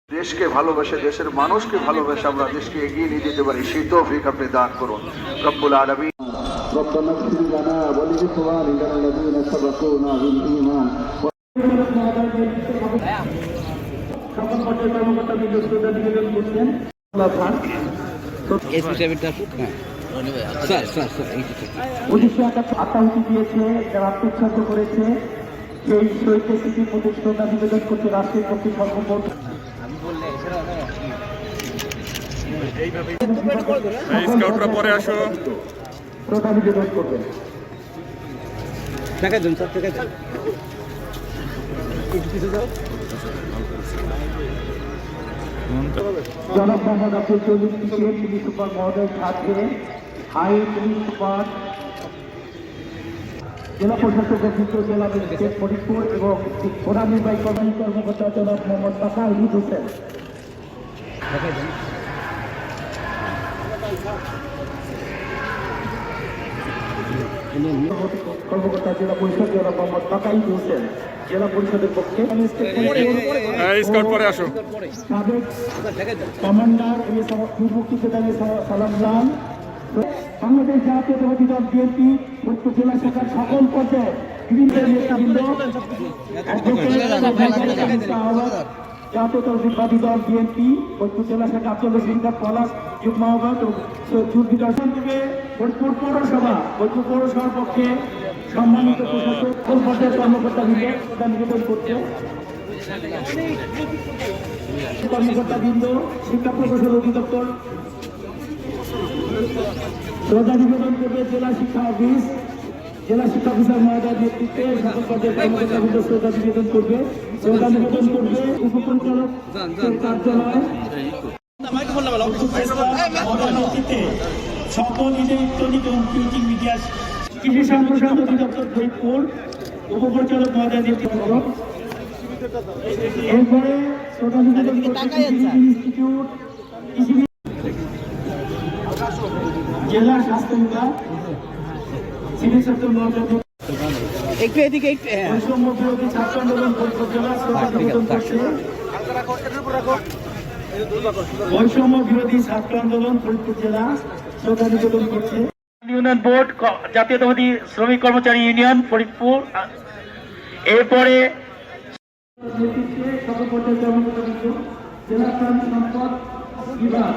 দেশকে ভালোবেসে দেশের মানুষকে ভালোবেসে আমরা দেশকে এগিয়ে নিয়ে যেতে পারি সেই তৌফিক আপনি দান করুন রব্বুল আলামিন। ربنا اغفر لنا ولإخواننا الذين سبقونا بالإيمان আত্মাহুতি দিয়েছে, যারা আত্মোৎসর্গ করেছে সেই শহীদদের স্মৃতি প্রতি শ্রদ্ধা নিবেদন করতে রাষ্ট্রের প্রতি সর্বমোট পরে আসো শ্রদ্ধা নিবেদন করবেন। জনাব মোহাম্মদ আব্দুল জলিল পুলিশ সুপার মহোদয়ের সাথে হাই পুলিশ সুপার, জেলা প্রশাসক অভিযুক্ত জেলা ম্যাজিস্ট্রেট ফরিদপুর এবং প্রধান নির্বাহী কর্মকর্তা জনাব মোহাম্মদ তাকাহিদ হোসেন, কর্মকর্তা জেলা পরিষদ জনাব মোহাম্মদ তাকাহিদ হোসেন, জেলা পরিষদের পক্ষে সাবেক কমান্ডার মুক্তিযোদ্ধাকে সালাম জানান। বাংলাদেশ জাতীয়তাবাদী দল বিএনপি ফরিদপুর জেলা শাখার সকল পর্যায়ে বিভিন্ন নেতৃবৃন্দ, জাতীয়তাবাদী দল বিএনপি ফরিদপুর জেলা শাখা আব্দুল রশিদ পলাশ যুগ্ম আহ্বায়ক দর্শন থেকে ফরিদপুর পৌরসভার পক্ষে সম্মানিত প্রশাসক সকল পর্যায়ের কর্মকর্তাবৃন্দ নিবেদন করছে। কর্মকর্তাবৃন্দ, শিক্ষা প্রকৌশল অধিদপ্তর শ্রদ্ধা নিবেদন করবে জেলা শিক্ষা অফিস, জেলা শিক্ষা অফিসার মহোদয়ের নেতৃত্বে সকল পর্যায়ের কর্মকর্তাবৃন্দ শ্রদ্ধা নিবেদন করবে। শ্রদ্ধা নিবেদন করবে উপপরিচালক কার্যালয় নেতৃত্বে সকল ইলেকট্রনিক এবং প্রিন্টিং মিডিয়া কৃষি সম্প্রসারণ অধিদপ্তর ফরিদপুর উপপরিচালক মহোদয়ের নেতৃত্বে। এরপরে শ্রদ্ধা নিবেদন করবে ইনস্টিটিউট জেলা স্বাস্থ্য বিভাগ সিভিল সার্জন মহোদয় একটু এদিকে বৈষম্য বিরোধী ছাত্র আন্দোলন ফরিদপুর জেলা শ্রদ্ধা নিবেদন করছে। বৈষম্য বিরোধী ছাত্র আন্দোলন ফরিদপুর জেলা শ্রদ্ধা নিবেদন করছে। ইউনিয়ন বোর্ড জাতীয়তাবাদী শ্রমিক কর্মচারী ইউনিয়ন ফরিদপুর, এরপরে নেতৃত্বে সকল পর্যায়ের কর্মকর্তা জেলা প্রাণী সম্পদ বিভাগ